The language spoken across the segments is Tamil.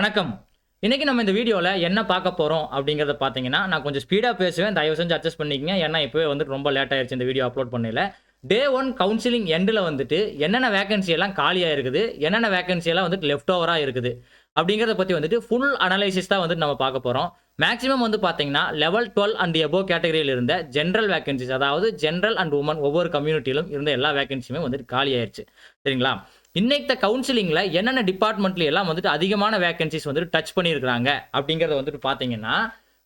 வணக்கம். இன்னைக்கு நம்ம இந்த வீடியோல என்ன பார்க்க போறோம் அப்படிங்கிறத பார்த்தீங்கன்னா, நான் கொஞ்சம் ஸ்பீடா பேசுவேன். தயவு செஞ்சு அட்ஜஸ்ட் பண்ணிக்கங்க. ஏன்னா, இப்பவே வந்துட்டு ரொம்ப லேட் ஆயிருச்சு இந்த வீடியோ அப்லோட் பண்ணயில. டே 1 கவுன்சிலிங் எண்டுல வந்துட்டு என்னென்ன வேக்கன்சி எல்லாம் காலியா இருக்குது, என்னென்ன வேக்கன்சி எல்லாம் வந்துட்டு லெஃப்ட் ஓவரா இருக்குது, அப்படிங்கிறத பத்தி வந்துட்டு ஃபுல் அனலைசிஸ் தான் வந்துட்டு நம்ம பார்க்க போறோம். மேக்ஸிமம் வந்து பார்த்தீங்கன்னா, லெவல் 12 அண்ட் எபோவ் கேட்டகரியில இருந்த ஜெனரல் வேக்கன்ஸிஸ் அதாவது ஜெனரல் அண்ட் வுமன் ஒவ்வொரு கம்யூனிட்டியிலும் இருந்த எல்லா வேக்கன்ஸியுமே வந்துட்டு காலி ஆயிருச்சு. சரிங்களா? இன்னைக்கு கவுன்சிலிங்ல என்னென்ன டிபார்ட்மெண்ட்ல எல்லாம் வந்துட்டு அதிகமான வேக்கன்ஸிஸ் வந்துட்டு டச் பண்ணியிருக்காங்க அப்படிங்கிறத வந்துட்டு பார்த்தீங்கன்னா,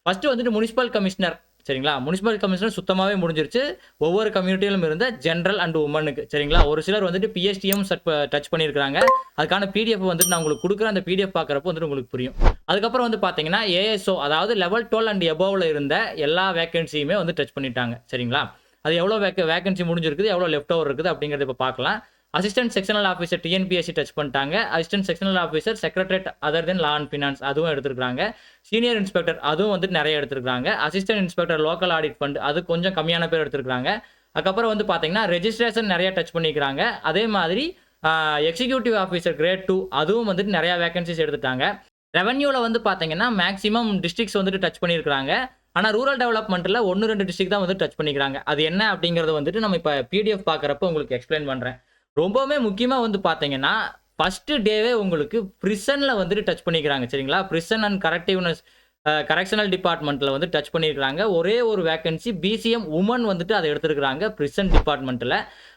ஃபர்ஸ்ட் வந்துட்டு முனிசிபல் கமிஷனர் சரிங்களா? முனிசிபல் கமிஷனர் சுத்தமாவே முடிஞ்சிருச்சு. ஒவ்வொரு கம்யூனிட்டியிலும் இருந்த ஜெனரல் அண்ட் வுமனுக்கு சரிங்களா? ஒரு சிலர் வந்துட்டு பிஎஸ்டிஎம் டச் பண்ணியிருக்காங்க. அதுக்கான பிடிஎஃப் வந்துட்டு நான் உங்களுக்கு குடுக்குறேன். அந்த பிடிஎஃப் பார்க்குறப்போ வந்துட்டு உங்களுக்கு புரியும். அதுக்கப்புறம் வந்து பார்த்தீங்கன்னா, ஏஎஸ்ஓ அதாவது லெவல் 12 அண்ட் எபோவ்ல இருந்த எல்லா வேக்கன்சியுமே வந்து டச் பண்ணிட்டாங்க. சரிங்களா? அது எவ்வளோ வேக்கன்சி முடிஞ்சிருக்குது, எவ்வளோ லெஃப்ட் ஓவர் இருக்குது அப்படிங்கிறத இப்ப பார்க்கலாம். Assistant sectional officer TNPSC touch பண்ணிட்டாங்க. Assistant sectional officer secretariat other than law and finance அதுவும் எடுத்திருக்காங்க. சீனியர் இன்ஸ்பெக்டர் அதுவும் வந்துட்டு நிறைய எடுத்திருக்காங்க. Assistant inspector local audit fund அது கொஞ்சம் கம்மியான பேர் எடுத்திருக்காங்க. அதுக்கப்புறம் வந்து பார்த்தீங்கன்னா, ரெஜிஸ்ட்ரேஷன் நிறைய டச் பண்ணிக்கிறாங்க. அதே மாதிரி எக்ஸிக்யூட்டிவ் ஆஃபீசர் கிரேட் 2 அதுவும் வந்துட்டு நிறைய வேக்கன்சிஸ் எடுத்துட்டாங்க. ரெவென்யூல வந்து பார்த்தீங்கன்னா, மேக்ஸிமம் டிஸ்ட்ரிக்ட்ஸ் வந்துட்டு டச் பண்ணியிருக்காங்க. ஆனா ரூரல் டெவலப்மெண்ட்ல 1, 2 டிஸ்ட்ரிக்ட் தான் வந்து டச் பண்ணிக்கிறாங்க. அது என்ன அப்படிங்கிறத வந்துட்டு நம்ம இப்ப பிடிஎஃப் பார்க்குறப்போ உங்களுக்கு எக்ஸ்பிளைன் பண்றேன். ரொம்பவுமே முக்கியமா வந்து பார்த்தீங்கன்னா, ஃபர்ஸ்ட் டேவே உங்களுக்கு பிரிசன்ல வந்துட்டு டச் பண்ணிக்கிறாங்க. சரிங்களா? பிரிசன் அண்ட் கரெக்ஷனல் டிபார்ட்மெண்ட்ல வந்து டச் பண்ணியிருக்காங்க. ஒரே ஒரு வேக்கன்சி பிசிஎம் வுமன் வந்துட்டு அத எடுத்திருக்காங்க பிரிசன் டிபார்ட்மெண்ட்ல.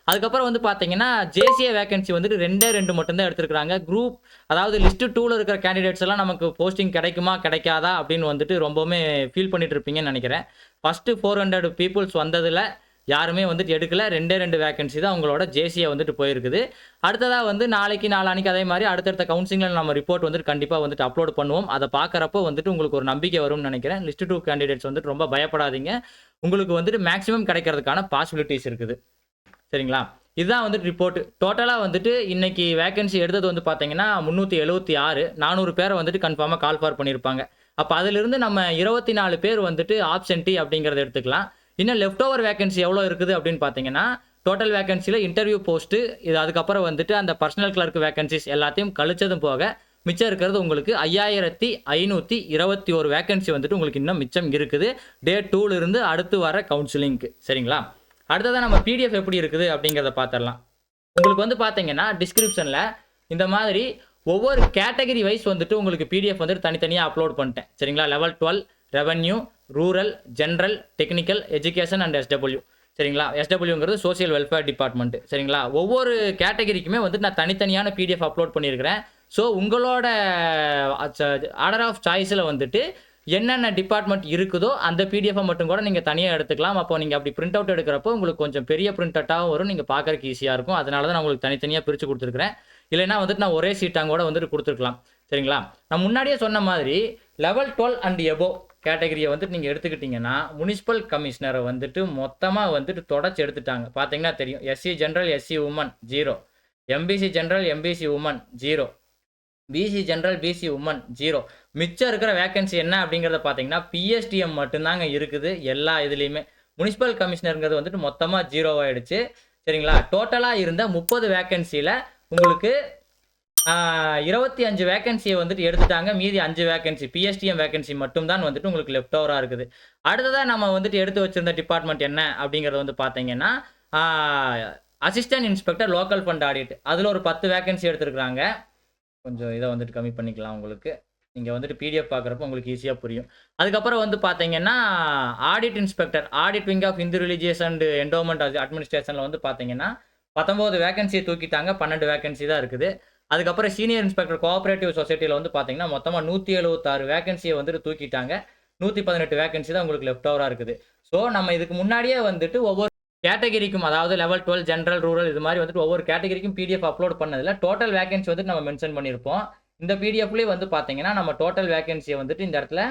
அதுக்கப்புறம் வந்து பார்த்தீங்கன்னா, ஜேசிஏ வேக்கன்சி வந்துட்டு 2 மட்டும் தான் எடுத்திருக்காங்க. குரூப் அதாவது லிஸ்ட் 2ல இருக்கிற கேண்டிடேட்ஸ் எல்லாம் நமக்கு போஸ்டிங் கிடைக்குமா, கிடைக்காதா அப்படின்னு வந்துட்டு ரொம்பவுமே ஃபீல் பண்ணிட்டு இருப்பீங்கன்னு நினைக்கிறேன். ஃபர்ஸ்ட் 400 பீப்பிள்ஸ் வந்ததுல யாருமே வந்துட்டு எடுக்கல. 2 வேக்கன்சி தான் உங்களோட ஜேசிஏ வந்துட்டு போயிருக்குது. அடுத்ததா வந்து நாளைக்கு, நாளான்னைக்கு அதே மாரி அடுத்தடுத்த கவுன்சிலிங்ல நம்ம ரிப்போர்ட் வந்துட்டு கண்டிப்பா வந்துட்டு அப்லோட் பண்ணுவோம். அத பார்க்கறப்போ வந்துட்டு உங்களுக்கு ஒரு நம்பிக்கை வரும்னு நினைக்கிறேன். லிஸ்ட் 2 கேண்டிடேட்ஸ் வந்துட்டு ரொம்ப பயப்படாதீங்க. உங்களுக்கு வந்துட்டு மேக்ஸிமம் கிடைக்கிறதுக்கான பாசிபிலிட்டீஸ் இருக்குது. சரிங்களா? இதுதான் வந்துட்டு ரிப்போர்ட். டோட்டலா வந்துட்டு இன்னைக்கு வேக்கன்சி எடுத்தது வந்து பார்த்தீங்கன்னா, 376 400 பேர வந்துட்டு கன்ஃபார்மா கால் ஃபார் பண்ணியிருப்பாங்க. அப்ப அதிலிருந்து நம்ம 24 பேர் வந்துட்டு ஆப்சென்டி அப்படிங்கிறத எடுத்துக்கலாம். இன்னும் லெஃப்ட் ஓவர் வேக்கன்சி எவ்வளோ இருக்குது அப்படின்னு பார்த்தீங்கன்னா, டோட்டல் வேக்கன்சில இன்டர்வியூ போஸ்ட் இது அதுக்கப்புறம் வந்துட்டு அந்த பர்சனல் கிளர்க் வேக்கன்சிஸ் எல்லாத்தையும் கழிச்சதும் போக மிச்சம் இருக்கிறது உங்களுக்கு 5521 வேக்கன்சி வந்துட்டு உங்களுக்கு இன்னும் மிச்சம் இருக்குது. டே 2ல இருந்து அடுத்து வர கவுன்சிலிங்க்கு. சரிங்களா? அடுத்ததா நம்ம பிடிஎஃப் எப்படி இருக்குது அப்படிங்கிறத பார்த்துடலாம். உங்களுக்கு வந்து பார்த்தீங்கன்னா, டிஸ்கிரிப்ஷன்ல இந்த மாதிரி ஒவ்வொரு கேட்டகரி வைஸ் வந்துட்டு உங்களுக்கு பிடிஎஃப் வந்துட்டு தனித்தனியா அப்லோட் பண்ணிட்டேன். சரிங்களா? Level 12 revenue, rural, general, technical, education and SW. சரிங்களா? எஸ்டபிள்யூங்கிறது சோசியல் வெல்ஃபேர் டிபார்ட்மெண்ட். சரிங்களா? ஒவ்வொரு கேட்டகரிக்குமே வந்துட்டு நான் தனித்தனியான பிடிஎஃப் அப்லோட் பண்ணியிருக்கிறேன். ஸோ உங்களோட ஆர்டர் ஆஃப் சாய்ஸ்ல வந்துட்டு என்னென்ன டிபார்ட்மெண்ட் இருக்குதோ அந்த பிடிஎஃப் மட்டும் கூட நீங்க தனியா எடுத்துக்கலாம். அப்போ நீங்க அப்படி பிரிண்ட் அவுட் எடுக்கிறப்போ உங்களுக்கு கொஞ்சம் பெரிய பிரிண்ட் அவுட்டாகவும் வரும். நீங்க பார்க்கறதுக்கு ஈஸியா இருக்கும். அதனால தான் நான் உங்களுக்கு தனித்தனியா பிரிச்சு குடுத்துருக்கிறேன். இல்லைன்னா வந்துட்டு நான் ஒரே சீட்டாங்க கூட வந்துட்டு குடுத்துருக்கலாம். சரிங்களா? நான் முன்னாடியே சொன்ன மாதிரி லெவல் 12 அண்ட் எபோவ் கேட்டகரிய வந்துட்டு நீங்க எடுத்துக்கிட்டீங்கன்னா, முனிசிபல் கமிஷனர வந்துட்டு மொத்தமா வந்துட்டு தொடச்சு எடுத்துட்டாங்க. பார்த்தீங்கன்னா தெரியும். SC general, SC woman 0. MBC general, MBC woman 0. BC general, BC woman 0. மிச்சம் இருக்கிற வேக்கன்சி என்ன அப்படிங்கிறத பார்த்தீங்கன்னா, பிஎஸ்டிஎம் மட்டும்தாங்க இருக்குது எல்லா இதுலயுமே. முனிசிபல் கமிஷனர்ங்கிறது வந்துட்டு மொத்தமா 0 ஆயிடுச்சு. சரிங்களா? டோட்டலா இருந்த 30 வேக்கன்சில உங்களுக்கு 25 வேக்கன்சிய வந்துட்டு எடுத்துட்டாங்க. மீதி 5 வேக்கன்சி பிஎஸ்டிஎம் வேக்கன்சி மட்டும் தான் வந்துட்டு உங்களுக்கு லெஃப்ட் ஓவரா இருக்குது. அடுத்ததா நம்ம வந்துட்டு எடுத்து வச்சிருந்த டிபார்ட்மெண்ட் என்ன அப்படிங்கிறது வந்து பார்த்தீங்கன்னா, ஆ assistant inspector local fund audit. அதுல ஒரு 10 வேக்கன்சி எடுத்திருக்காங்க. கொஞ்சம் இத வந்துட்டு கம்மி பண்ணிக்கலாம் உங்களுக்கு. நீங்க வந்துட்டு பிடிஎஃப் பார்க்குறப்போ உங்களுக்கு ஈஸியா புரியும். அதுக்கப்புறம் வந்து பார்த்தீங்கன்னா, audit inspector, audit wing of Hindu religious and endowment அட்மினிஸ்ட்ரேஷன்ல வந்து பார்த்தீங்கன்னா, 19 வேக்கன்சிய தூக்கிட்டாங்க. 12 வேக்கன்சி தான் இருக்குது. அதுக்கப்புறம் சீனியர் இன்ஸ்பெக்டர் கோஆப்பரேட்டிவ் சொசைட்டில வந்து பார்த்தீங்கன்னா, மொத்தமா 176 வேக்கன்சிய வந்துட்டு தூக்கிட்டாங்க. 118 வேக்கன்சி தான் உங்களுக்கு லெஃப்ட் ஓவரா இருக்குது. ஸோ நம்ம இதுக்கு முன்னாடியே வந்துட்டு ஒவ்வொரு கேட்டகரிக்கும் அதாவது லெவல் 12 ஜெனரல், ரூரல் இது மாரி வந்துட்டு ஒவ்வொரு கேட்டகரிக்கும் பிடிஎஃப் அப்லோட் பண்ணதுல டோட்டல் வேக்கன்சி வந்துட்டு நம்ம மென்ஷன் பண்ணியிருப்போம். இந்த பிடிஎஃப்லயே வந்து பார்த்தீங்கன்னா, நம்ம டோட்டல் வேக்கன்சிய வந்துட்டு இந்த இடத்துல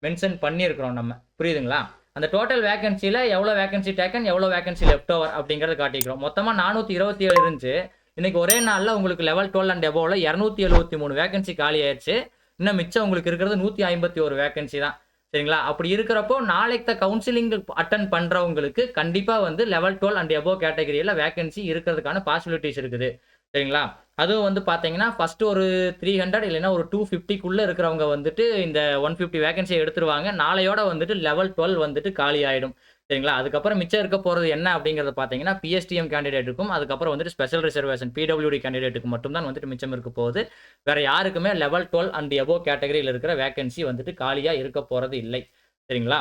மென்ஷன் பண்ணியிருக்கிறோம் நம்ம. புரியுதுங்களா? அந்த டோட்டல் வேக்கன்சில எவ்வளோ வேக்கன்சி டேக்கன், எவ்வளோ வேக்கன்சி லெஃப்ட் ஓவர் அப்படிங்கிறத காட்டிக்கிறோம். மொத்தமா 427 இருந்துச்சு. இன்னைக்கு ஒரே நாள்ல உங்களுக்கு லெவல் 12 அண்ட் எபோவ்ல 273 வேக்கன்சி காலி ஆயிருச்சு. இன்னும் மிச்சம் உங்களுக்கு இருக்கிறது 151 வேக்கன்சி தான். சரிங்களா? அப்படி இருக்கிறப்போ நாளைக்கு கவுன்சிலிங் அட்டெண்ட் பண்றவங்களுக்கு கண்டிப்பா வந்து லெவல் 12 அண்ட் எபோவ் கேட்டகரியில வேக்கன்சி இருக்கிறதுக்கான பாசிபிலிட்டிஸ் இருக்குது. சரிங்களா? அதுவும் வந்து பார்த்தீங்கன்னா, ஃபர்ஸ்ட் ஒரு 300 இல்லைன்னா ஒரு 250க்குள்ள இருக்கிறவங்க வந்துட்டு இந்த 150 வேக்கன்ஸிய எடுத்துருவாங்க. நாளையோட வந்துட்டு லெவல் 12 வந்துட்டு காலி ஆயிடும். சரிங்களா? அதுக்கப்புறம் மிச்சம் இருக்க போறது என்ன அப்படிங்கிறத பார்த்தீங்கன்னா, பிஎஸ்டிஎம் கேண்டிடேட்டுக்கும், அதுக்கப்புறம் வந்துட்டு ஸ்பெஷல் ரிசர்வேஷன் பிடபிள்யூடி கேண்டிடேட்டுக்கு மட்டும் தான் வந்துட்டு மிச்சம் இருக்க போகுது. வேற யாருக்குமே லெவல் 12 அண்ட் எபோவ் கேட்டகரியில இருக்கிற வேக்கன்சி வந்துட்டு காலியா இருக்க போறது இல்லை. சரிங்களா?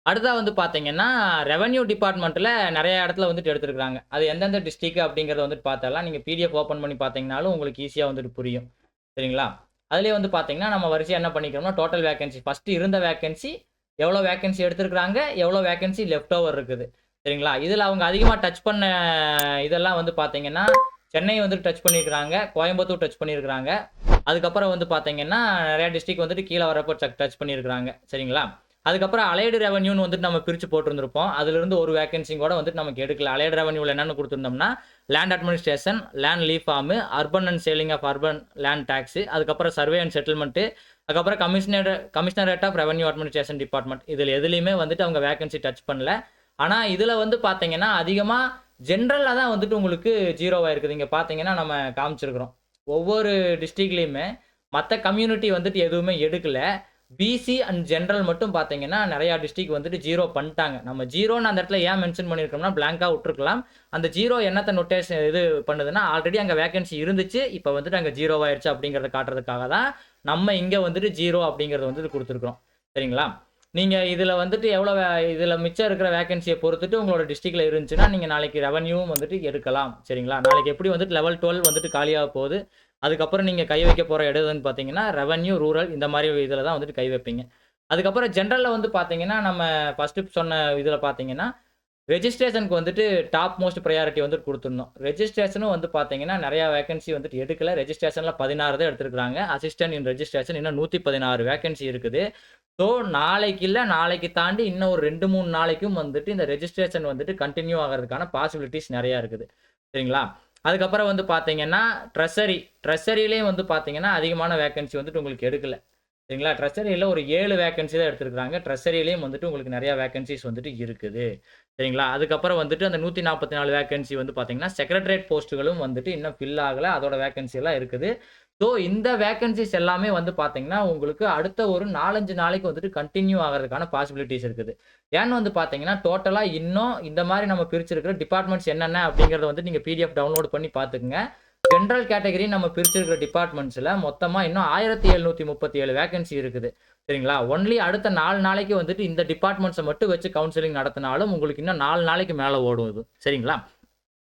அடுத்ததா வந்து பார்த்தீங்கன்னா, ரெவென்யூ டிபார்ட்மெண்ட்ல நெறைய இடத்துல வந்துட்டு எடுத்திருக்காங்க. அது எந்தெந்த டிஸ்ட்ரிக்ட் அப்படிங்கிறத வந்துட்டு பார்த்தரலாம். நீங்க பிடிஎஃப் ஓப்பன் பண்ணி பார்த்தீங்கனாலும் உங்களுக்கு ஈஸியா வந்துட்டு புரியும். சரிங்களா? அதிலேயே வந்து பார்த்தீங்கன்னா, நம்ம வரிசையா என்ன பண்ணிக்கிறோம்னா, டோட்டல் வேக்கன்சி ஃபர்ஸ்ட் இருந்த வேக்கன்சி, எவ்வளோ வேக்கன்சி எடுத்திருக்காங்க, எவ்வளோ வேக்கன்சி லெஃப்ட் ஓவர் இருக்குது. சரிங்களா? இதில அவங்க அதிகமா டச் பண்ண இதெல்லாம் வந்து பார்த்தீங்கன்னா, சென்னை வந்துட்டு டச் பண்ணியிருக்கிறாங்க, கோயம்புத்தூர் டச் பண்ணியிருக்கிறாங்க. அதுக்கப்புறம் வந்து பார்த்தீங்கன்னா, நெறைய டிஸ்ட்ரிக்ட் வந்துட்டு கீழ வரப்போ டச் பண்ணியிருக்கிறாங்க. சரிங்களா? அதுக்கப்புறம் அலைடு ரெவென்யூன்னு வந்துட்டு நம்ம பிரிச்சு போட்டிருந்திருப்போம். அதிலிருந்து ஒரு வேக்கன்சி கூட வந்துட்டு நமக்கு எடுக்கல. அலைடு ரெவென்யூல என்னன்னு குடுத்திருந்தோம்னா, land administration, land leaf form, urban and ceiling of urban land tax, அதுக்கப்புறம் சர்வே அண்ட் செட்டில்மென்ட், அதுக்கப்புறம் commissionerate of revenue administration department. இதில எதுலயுமே வந்துட்டு அவங்க வேக்கன்சி டச் பண்ணல. ஆனா, இதில வந்து பார்த்தீங்கன்னா, அதிகமா ஜெனரலா தான் வந்துட்டு உங்களுக்கு 0வா இருக்குது. இங்க பார்த்தீங்கன்னா, நம்ம காமிச்சிருக்கிறோம். ஒவ்வொரு டிஸ்ட்ரிக்ட்லயுமே மத்த கம்யூனிட்டி வந்துட்டு எதுவுமே எடுக்கல. பிசி அண்ட் ஜெனரல் மட்டும் பார்த்தீங்கன்னா, நெறைய டிஸ்ட்ரிக்ட் வந்துட்டு 0 பண்ட்டாங்க. நம்ம 0ன்னு அந்த இடத்துல ஏன் மென்ஷன் பண்ணியிருக்கோம்னா, பிளாங்க்கா விட்டுருக்கலாம். அந்த 0 என்னத்த நொட்டேஷன் இது பண்ணுதுன்னா, ஆல்ரெடி அங்க வேக்கன்சி இருந்துச்சு. இப்ப வந்துட்டு அங்க 0 ஆயிருச்சு அப்படிங்கிறத காட்டுறதுக்காக தான், நம்ம இங்க வந்துட்டு 0 அப்படிங்கிறத வந்துட்டு குடுத்துருக்கிறோம். சரிங்களா? நீங்க இதுல வந்துட்டு எவ்வளோ இதுல மிச்சம் இருக்கிற வேக்கன்சிய பொறுத்துட்டு உங்களோட டிஸ்ட்ரிக்ட்ல இருந்துச்சுன்னா, நீங்க நாளைக்கு ரெவென்யூவும் வந்துட்டு எடுக்கலாம். சரிங்களா? நாளைக்கு எப்படி வந்துட்டு லெவல் 12 வந்துட்டு காலியாக போகுது. அதுக்கப்புறம் நீங்க கை வைக்க போற இடம் எதுன்னு பார்த்தீங்கன்னா, ரெவென்யூ, ரூரல் இந்த மாரி இதில தான் வந்துட்டு கை வைப்பீங்க. அதுக்கப்புறம் ஜெனரல்ல வந்து பார்த்தீங்கன்னா, நம்ம ஃபர்ஸ்ட்டு சொன்ன இதில பார்த்தீங்கன்னா, ரெஜிஸ்ட்ரேஷனுக்கு வந்துட்டு டாப் மோஸ்ட் பிரையாரிட்டி வந்துட்டு குடுத்துருந்தோம். ரெஜிஸ்ட்ரேஷனும் வந்து பார்த்தீங்கன்னா, நெறைய வேக்கன்சி வந்துட்டு எடுக்கல. ரெஜிஸ்ட்ரேஷன்ல 16 தான் எடுத்திருக்காங்க. அசிஸ்டன்ட் இன் ரெஜிஸ்ட்ரேஷன் இன்னும் 116 வேக்கன்சி இருக்குது. ஸோ, நாளைக்கு இல்ல, நாளைக்கு தாண்டி இன்னும் ஒரு 2, 3 நாளைக்கும் வந்துட்டு இந்த ரெஜிஸ்ட்ரேஷன் வந்துட்டு கன்டின்யூ ஆகுறதுக்கான பாசிபிலிட்டீஸ் நெறையா இருக்குது. சரிங்களா? அதுக்கப்புறம் வந்து பார்த்தீங்கன்னா, ட்ரெஷரிலயும் வந்து பார்த்தீங்கன்னா, அதிகமான வேக்கன்சி வந்துட்டு உங்களுக்கு எடுக்கல. சரிங்களா? ட்ரெஷரில ஒரு 7 வேக்கன்சி தான் எடுத்திருக்காங்க. ட்ரெஷரிலயும் வந்துட்டு உங்களுக்கு நெறைய வேக்கன்சிஸ் வந்துட்டு இருக்குது. சரிங்களா? அதுக்கப்புறம் வந்துட்டு அந்த 144 வேக்கன்சி வந்து பார்த்தீங்கன்னா, செக்ரட்டரியேட் போஸ்ட்டுகளும் வந்துட்டு இன்னும் ஃபில் ஆகல. அதோட வேக்கன்சி எல்லாம் இருக்குது. ஸோ, இந்த வேக்கன்சிஸ் எல்லாமே வந்து பார்த்தீங்கன்னா, உங்களுக்கு அடுத்த ஒரு 4, 5 நாளைக்கு வந்துட்டு கன்டின்யூ ஆகுறதுக்கான பாசிபிலிட்டீஸ் இருக்குது. ஏன்னு வந்து பார்த்தீங்கன்னா, டோட்டலா இன்னும் இந்த மாரி நம்ம பிரிச்சிருக்கிற டிபார்ட்மெண்ட்ஸ் என்னென்ன அப்படிங்கிறத வந்து நீங்க பிடிஎஃப் டவுன்லோட் பண்ணி பார்த்துக்கங்க. ஜெனரல் கேட்டகரி நம்ம பிரிச்சிருக்கிற டிபார்ட்மெண்ட்ஸ்ல மொத்தமா இன்னும் 1737 வேக்கன்சி இருக்குது. சரிங்களா? ஒன்லி அடுத்த 4 நாளைக்கு வந்துட்டு இந்த டிபார்ட்மெண்ட்ஸ மட்டும் வச்சு கவுன்சிலிங் நடத்தினாலும் உங்களுக்கு இன்னும் 4 நாளைக்கு மேல ஓடும் இது. சரிங்களா?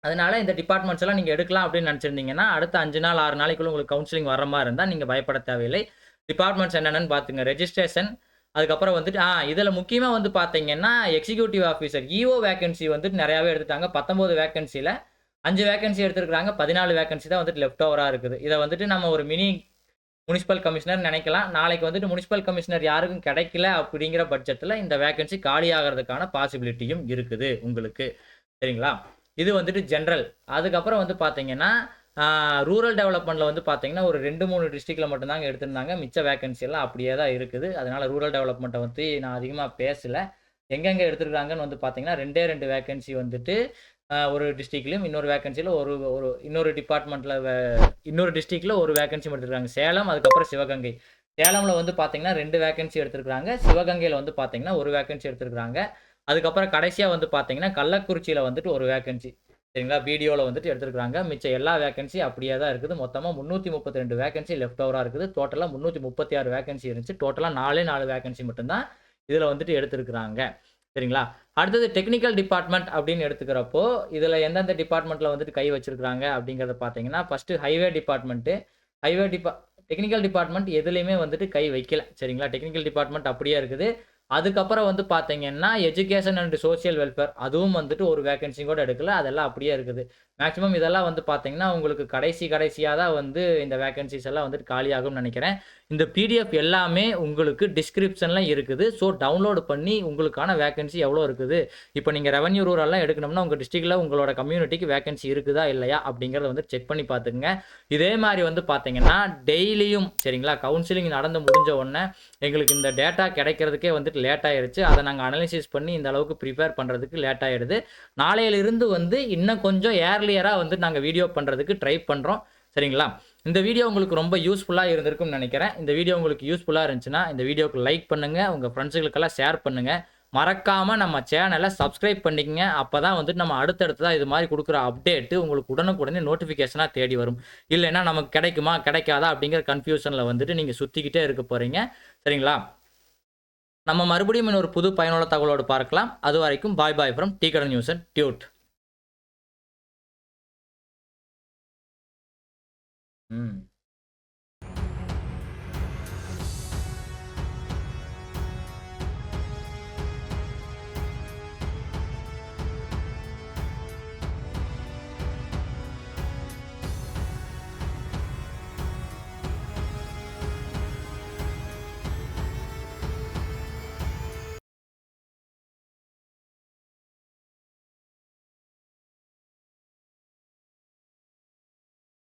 அதனால இந்த டிபார்ட்மெண்ட்ஸ் எல்லாம் நீங்க எடுக்கலாம் அப்படின்னு நினைச்சிருந்தீங்கன்னா, அடுத்த 5 நாள், 6 நாளைக்குள்ள உங்களுக்கு கவுன்சிலிங் வர்ற மாரி இருந்தா நீங்க பயப்பட தேவையில்லை. டிபார்ட்மெண்ட்ஸ் என்னென்னன்னு பார்த்துங்க. ரெஜிஸ்ட்ரேஷன், அதுக்கப்புறம் வந்துட்டு இதுல முக்கியமா வந்து பார்த்தீங்கன்னா, எக்ஸிக்யூட்டிவ் ஆஃபீசர் இஓ வேக்கன்சி வந்துட்டு நெறையாவே எடுத்துட்டாங்க. 19 வேக்கன்சில 5 வேக்கன்சி எடுத்திருக்காங்க. 14 வேக்கன்சி தான் வந்துட்டு லெஃப்ட் ஓவரா இருக்குது. இத வந்துட்டு நம்ம ஒரு மினி முனிசிபல் கமிஷனர் நெனைக்கலாம். நாளைக்கு வந்துட்டு முனிசிபல் கமிஷனர் யாருக்கும் கிடைக்கல அப்படிங்கிற பட்சத்தில இந்த வேக்கன்சி காலியாகறதுக்கான பாசிபிலிட்டியும் இருக்குது உங்களுக்கு. சரிங்களா? இது வந்துட்டு ஜெனரல். அதுக்கப்புறம் வந்து பார்த்தீங்கன்னா, ரூரல் டெவலப்மெண்ட்ல வந்து பார்த்தீங்கன்னா, ஒரு 2, 3 டிஸ்ட்ரிக்ட்ல மட்டும் தாங்க எடுத்திருந்தாங்க. மிச்ச வேக்கன்சி எல்லாம் அப்படியே தான் இருக்குது. அதனால ரூரல் டெவலப்மெண்ட்ட பத்தி நான் அதிகமா பேசல. எங்கெங்க எடுத்திருக்காங்கன்னு வந்து பார்த்தீங்கன்னா, 2 வேக்கன்சி வந்துட்டு ஒரு டிஸ்ட்ரிக்ட்லயும், இன்னொரு வேக்கன்சில ஒரு ஒரு இன்னொரு டிபார்ட்மெண்ட்ல இன்னொரு டிஸ்ட்ரிக்ட்ல ஒரு வேக்கன்சி எடுத்திருக்காங்க. சேலம், அதுக்கப்புறம் சிவகங்கை. சேலம்ல வந்து பார்த்தீங்கன்னா 2 வேக்கன்சி எடுத்திருக்காங்க. சிவகங்கையில வந்து பார்த்தீங்கன்னா 1 வேக்கன்சி எடுத்திருக்காங்க. அதுக்கப்புறம் கடைசியா வந்து பார்த்தீங்கன்னா, கள்ளக்குறிச்சியில வந்துட்டு 1 வேக்கன்சி. சரிங்களா? பிடிஓல வந்துட்டு எடுத்திருக்காங்க. மிச்ச எல்லா வேக்கன்சி அப்படியே தான் இருக்குது. மொத்தமா 332 வேக்கன்சி லெஃப்ட் ஓவரா இருக்குது. டோட்டலா 336 வேக்கன்சி இருந்துச்சு. டோட்டலா 4 வேக்கன்சி மட்டும் தான் இதுல வந்துட்டு எடுத்திருக்காங்க. சரிங்களா? அடுத்தது டெக்னிக்கல் டிபார்ட்மெண்ட் அப்படின்னு எடுத்துக்கிறப்போ, இதுல எந்தெந்த டிபார்ட்மெண்ட்ல வந்துட்டு கை வச்சிருக்காங்க அப்படிங்கிறத பார்த்தீங்கன்னா, first highway department. Highway technical department எதுலயுமே வந்துட்டு கை வைக்கல. சரிங்களா? டெக்னிக்கல் டிபார்ட்மெண்ட் அப்படியே இருக்குது. அதுக்கப்புறம் வந்து பார்த்தீங்கன்னா, எஜுகேஷன் அண்ட் சோசியல் வெல்ஃபேர் அதுவும் வந்துட்டு ஒரு வேக்கன்சி கூட எடுக்கல. அதெல்லாம் அப்படியே இருக்குது. மேக்ஸிமம் இதெல்லாம் வந்து பார்த்தீங்கன்னா, உங்களுக்கு கடைசியா தான் வந்து இந்த வேக்கன்சிஸ் எல்லாம் வந்துட்டு காலியாகும்னு நெனைக்கிறேன். இந்த பிடிஎஃப் எல்லாமே உங்களுக்கு டிஸ்கிரிப்ஷன்ல இருக்குது. ஸோ, டவுன்லோட் பண்ணி உங்களுக்கான வேக்கன்சி எவ்வளோ இருக்குது? இப்ப நீங்க ரெவென்யூ ரூரல்லாம் எடுக்கணும்னா, உங்க டிஸ்ட்ரிக்ட்ல உங்களோட கம்யூனிட்டிக்கு வேக்கன்சி இருக்குதா? இல்லையா? அப்படிங்கிறத வந்து செக் பண்ணி பார்த்துக்கங்க. இதே மாரி வந்து பார்த்தீங்கன்னா, டெய்லியும் சரிங்களா? கவுன்சிலிங் நடந்து முடிஞ்ச உடனே எங்களுக்கு இந்த டேட்டா கிடைக்கிறதுக்கே வந்துட்டு பண்ணுறதுக்கு லேட் ஆயிருச்சு. அதை நாங்கள் அனலைசிஸ் பண்ணி இந்த அளவுக்கு ப்ரிப்பேர் பண்ணுறதுக்கு லேட் ஆயிடுது. நாளையிலிருந்து வந்து இன்னும் கொஞ்சம் ஏர்லியராக வந்து நாங்கள் வீடியோ பண்ணுறதுக்கு ட்ரை பண்ணுறோம். சரிங்களா? இந்த வீடியோ உங்களுக்கு ரொம்ப யூஸ்ஃபுல்லாக இருந்திருக்கும்னு நினைக்கிறேன். இந்த வீடியோ உங்களுக்கு யூஸ்ஃபுல்லாக இருந்துச்சுன்னா இந்த வீடியோக்கு லைக் பண்ணுங்கள், உங்கள் ஃப்ரெண்ட்ஸுகளுக்கெல்லாம் ஷேர் பண்ணுங்கள். மறக்காம நம்ம சேனலை சப்ஸ்கிரைப் பண்ணிக்கங்க. அப்பதான் வந்து நம்ம அடுத்தடுத்ததா இது மாதிரி குடுக்குற அப்டேட் உங்களுக்கு உடனுக்குடனே நோட்டிஃபிகேஷனா தேடி வரும். இல்லைன்னா நமக்கு கிடைக்குமா, கிடைக்காதா அப்படிங்கிற கன்ஃப்யூஷன்ல வந்துட்டு நீங்க சுத்திக்கிட்டே இருக்க போறீங்க. சரிங்களா? நம்ம மறுபடியும் இன்னொரு புது பயனுள்ள தகவலோடு பார்க்கலாம். அதுவரைக்கும் பாய் பாய் ஃப்ரம் டீ கடை நியூஸ் அண்ட் டியூட். ம்.